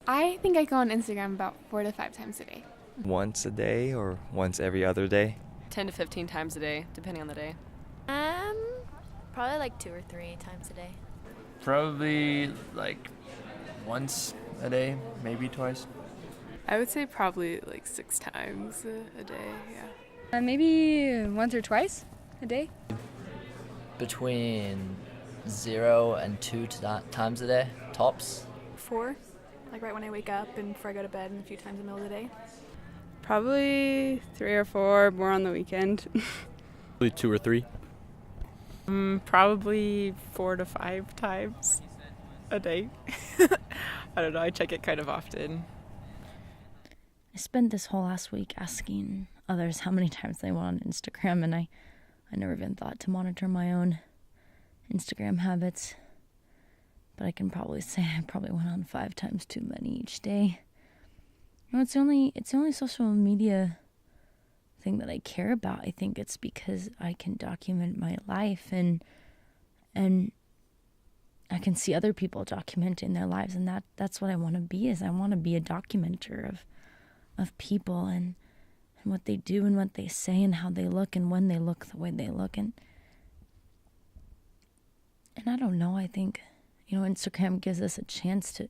I think I go on Instagram about 4 to 5 times a day. Once a day or once every other day. 10 to 15 times a day, depending on the day. Um, Probably like 2 or 3 times a day. Probably like once a day, maybe twice. I would say probably like 6 times a day, yeah. Maybe once or twice a day. Between 0 and 2 times a day, tops. 4, like right when I wake up and before I go to bed, and a few times in the middle of the day. Probably 3 or 4, more on the weekend. Probably 2 or 3. Probably 4 to 5 times a day. I don't know, I check it kind of often. I spent this whole last week asking others how many times they went on Instagram, and I never even thought to monitor my own Instagram habits. But I can probably say I probably went on 5 times too many each day. You know, it's the only social media thing that I care about. I think it's because I can document my life and I can see other people documenting their lives, and that's what I want to be. Is I want to be a documenter of people and what they do and what they say and how they look and when they look the way they look, and I don't know, I think, you know, Instagram gives us a chance to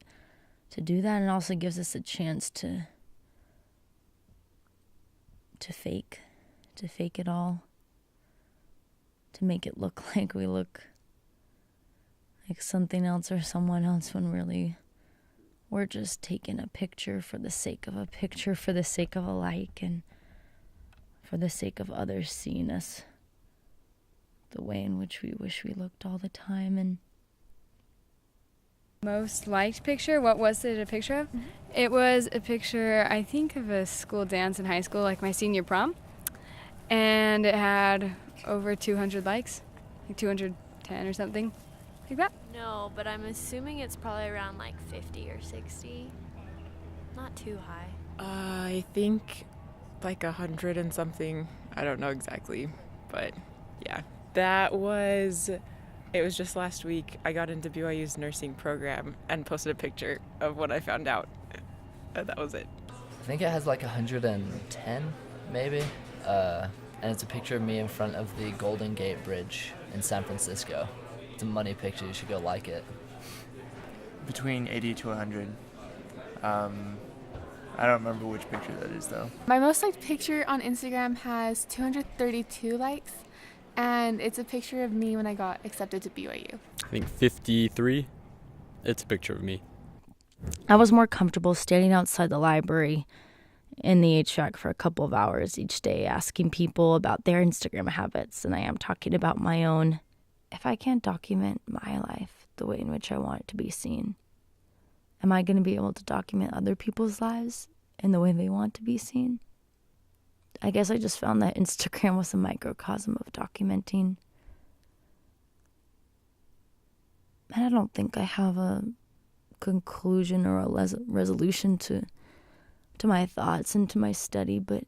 do that, and also gives us a chance to fake it all, to make it look like we look like something else or someone else, when really we're just taking a picture for the sake of a picture, for the sake of a like, and for the sake of others seeing us the way in which we wish we looked all the time. And Most liked picture, what was it a picture of? It was a picture, I think, of a school dance in high school, like my senior prom. And it had over 200 likes, like 210 or something like that. No, but I'm assuming it's probably around like 50 or 60. Not too high. I think like 100 and something. I don't know exactly, but yeah. It was just last week. I got into BYU's nursing program and posted a picture of what I found out. And that was it. I think it has like 110, maybe. And it's a picture of me in front of the Golden Gate Bridge in San Francisco. It's a money picture. You should go like it. Between 80 to 100. I don't remember which picture that is, though. My most liked picture on Instagram has 232 likes, and it's a picture of me when I got accepted to BYU. I think 53. It's a picture of me. I was more comfortable standing outside the library in the HVAC for a couple of hours each day, asking people about their Instagram habits than I am talking about my own. If I can't document my life the way in which I want it to be seen, am I going to be able to document other people's lives in the way they want to be seen? I guess I just found that Instagram was a microcosm of documenting. And I don't think I have a conclusion or a resolution to my thoughts and to my study, but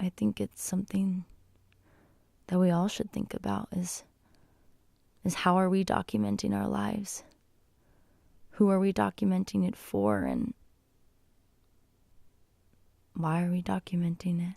I think it's something that we all should think about is how are we documenting our lives? Who are we documenting it for, and why are we documenting it?